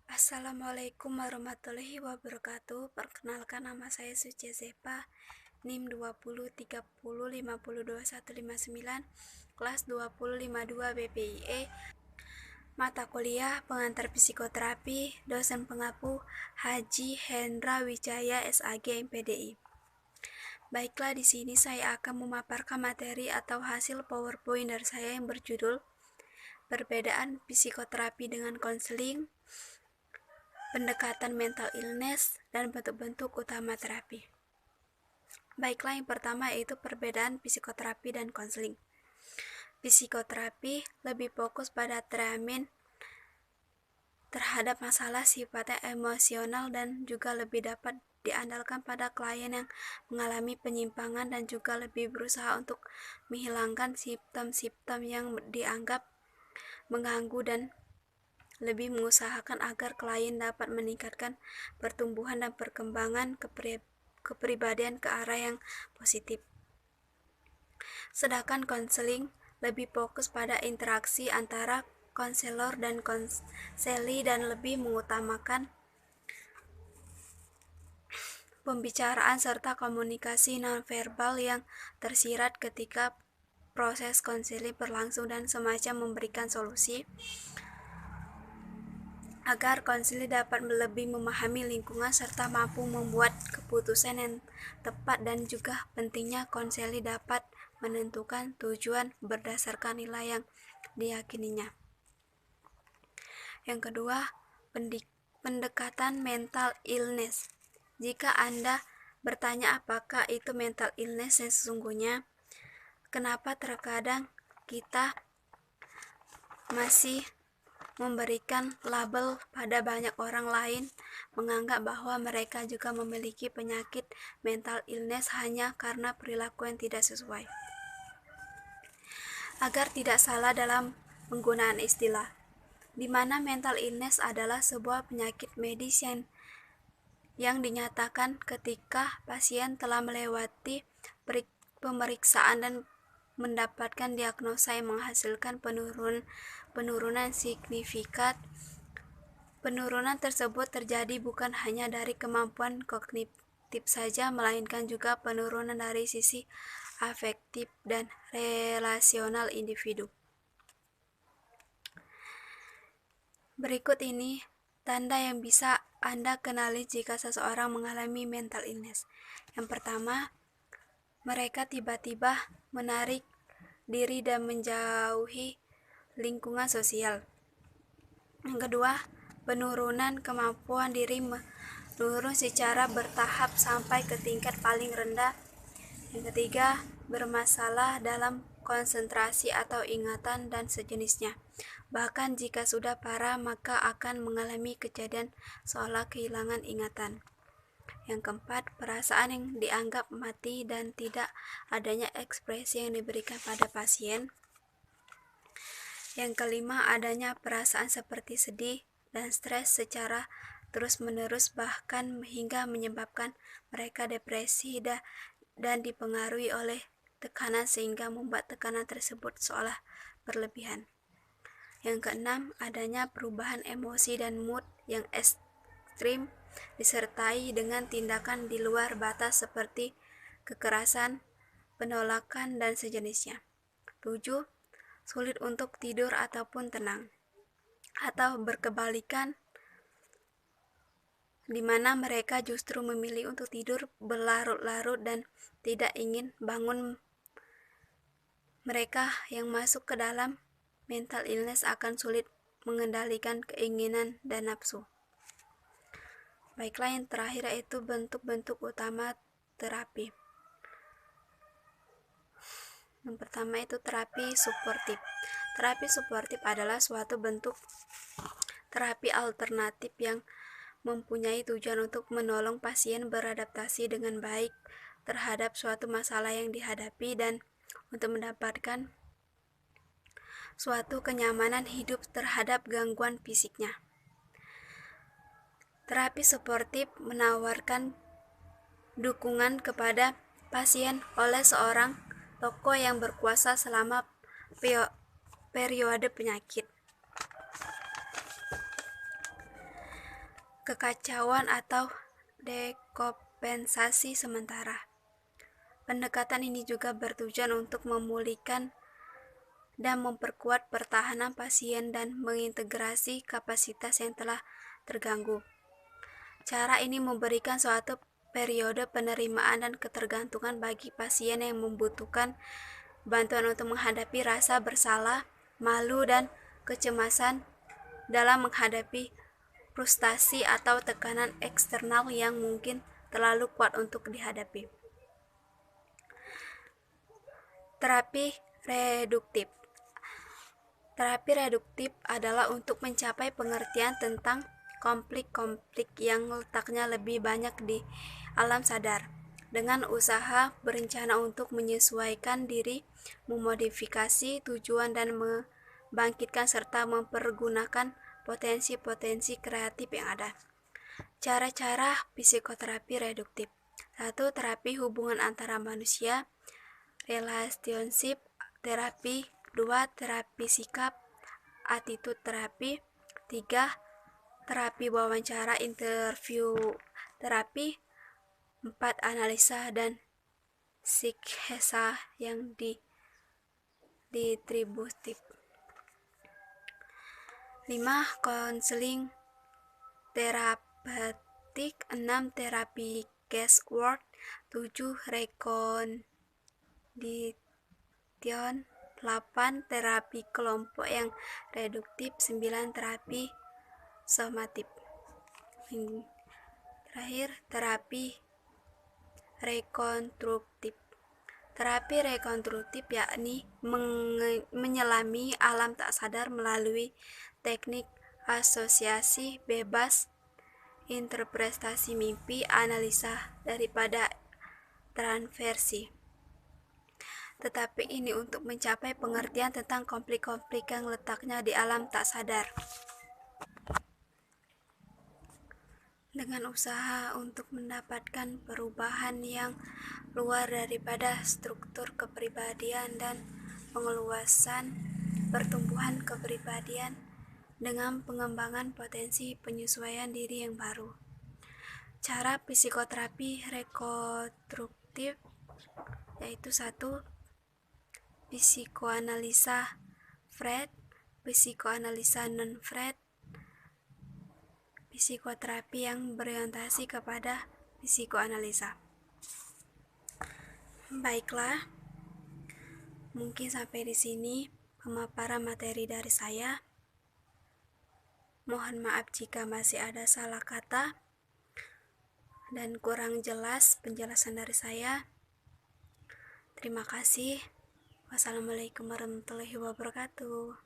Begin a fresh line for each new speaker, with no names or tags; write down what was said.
Assalamualaikum warahmatullahi wabarakatuh. Perkenalkan, nama saya Suci Zepa, NIM 2030505159, kelas 2052 BPIE, mata kuliah pengantar psikoterapi, dosen pengapu Haji Hendra Wijaya SAG MPDI. Baiklah, di sini saya akan memaparkan materi atau hasil PowerPoint dari saya yang berjudul Perbedaan Psikoterapi dengan Konseling, Pendekatan mental illness, dan bentuk-bentuk utama terapi. Baiklah, yang pertama yaitu perbedaan psikoterapi dan konseling. Psikoterapi lebih fokus pada treatment terhadap masalah sifatnya emosional dan juga lebih dapat diandalkan pada klien yang mengalami penyimpangan dan juga lebih berusaha untuk menghilangkan simptom-simptom yang dianggap mengganggu dan lebih mengusahakan agar klien dapat meningkatkan pertumbuhan dan perkembangan kepribadian ke arah yang positif. Sedangkan konseling lebih fokus pada interaksi antara konselor dan konseli dan lebih mengutamakan pembicaraan serta komunikasi nonverbal yang tersirat ketika proses konseling berlangsung dan semacam memberikan solusi agar konseli dapat lebih memahami lingkungan serta mampu membuat keputusan yang tepat, dan juga pentingnya konseli dapat menentukan tujuan berdasarkan nilai yang diyakininya. Yang kedua, pendekatan mental illness. Jika Anda bertanya apakah itu mental illness yang sesungguhnya, kenapa terkadang kita masih memberikan label pada banyak orang lain, menganggap bahwa mereka juga memiliki penyakit mental illness hanya karena perilaku yang tidak sesuai. Agar tidak salah dalam penggunaan istilah, di mana mental illness adalah sebuah penyakit medis yang dinyatakan ketika pasien telah melewati pemeriksaan dan mendapatkan diagnosa yang menghasilkan penurunan signifikan. Penurunan tersebut terjadi bukan hanya dari kemampuan kognitif saja, melainkan juga penurunan dari sisi afektif dan relasional individu. Berikut ini tanda yang bisa Anda kenali jika seseorang mengalami mental illness. Yang pertama, mereka tiba-tiba menarik diri dan menjauhi lingkungan sosial. Yang kedua, penurunan kemampuan diri menurun secara bertahap sampai ke tingkat paling rendah. Yang ketiga, bermasalah dalam konsentrasi atau ingatan dan sejenisnya. Bahkan jika sudah parah, maka akan mengalami kejadian seolah kehilangan ingatan. Yang keempat, perasaan yang dianggap mati dan tidak adanya ekspresi yang diberikan pada pasien. Yang kelima, adanya perasaan seperti sedih dan stres secara terus-menerus, bahkan hingga menyebabkan mereka depresi dan dipengaruhi oleh tekanan sehingga membuat tekanan tersebut seolah berlebihan. Yang keenam, adanya perubahan emosi dan mood yang ekstrim disertai dengan tindakan di luar batas seperti kekerasan, penolakan, dan sejenisnya. 7. Sulit untuk tidur ataupun tenang, atau berkebalikan, di mana mereka justru memilih untuk tidur berlarut-larut dan tidak ingin bangun. Mereka yang masuk ke dalam mental illness akan sulit mengendalikan keinginan dan nafsu. Baiklah, yang terakhir yaitu bentuk-bentuk utama terapi. Yang pertama itu terapi suportif. Terapi suportif adalah suatu bentuk terapi alternatif yang mempunyai tujuan untuk menolong pasien beradaptasi dengan baik terhadap suatu masalah yang dihadapi dan untuk mendapatkan suatu kenyamanan hidup terhadap gangguan fisiknya. Terapi suportif menawarkan dukungan kepada pasien oleh seorang tokoh yang berkuasa selama periode penyakit. kekacauan atau dekompensasi sementara. Pendekatan ini juga bertujuan untuk memulihkan dan memperkuat pertahanan pasien dan mengintegrasi kapasitas yang telah terganggu. Cara ini memberikan suatu periode penerimaan dan ketergantungan bagi pasien yang membutuhkan bantuan untuk menghadapi rasa bersalah, malu, dan kecemasan dalam menghadapi frustasi atau tekanan eksternal yang mungkin terlalu kuat untuk dihadapi. Terapi reduktif. Terapi reduktif adalah untuk mencapai pengertian tentang konflik-konflik yang letaknya lebih banyak di alam sadar, dengan usaha berencana untuk menyesuaikan diri, memodifikasi tujuan, dan membangkitkan serta mempergunakan potensi-potensi kreatif yang ada. Cara-cara psikoterapi reduktif. 1. Terapi hubungan antara manusia, relationship terapi. 2. Terapi sikap, attitude terapi. 3. Terapi wawancara, interview terapi. 4. Analisa dan psikesa yang distributif. 5. Konseling terapeutik. 6. Terapi casework. 7. Rekondition. 8. Terapi kelompok yang reduktif. 9. Terapi somatif. Terakhir, terapi rekonstruktif. Terapi rekonstruktif yakni menyelami alam tak sadar melalui teknik asosiasi bebas, interpretasi mimpi, analisa daripada transversi. Tetapi ini untuk mencapai pengertian tentang konflik-konflik yang letaknya di alam tak sadar. Dengan usaha untuk mendapatkan perubahan yang luar daripada struktur kepribadian dan pengeluasan pertumbuhan kepribadian dengan pengembangan potensi penyesuaian diri yang baru. Cara psikoterapi rekonstruktif yaitu 1. Psikoanalisa Freud, psikoanalisa non-Freud, psikoterapi yang berorientasi kepada psikoanalisa. Baiklah, mungkin sampai di sini pemaparan materi dari saya. Mohon maaf jika masih ada salah kata dan kurang jelas penjelasan dari saya. Terima kasih. Wassalamualaikum warahmatullahi wabarakatuh.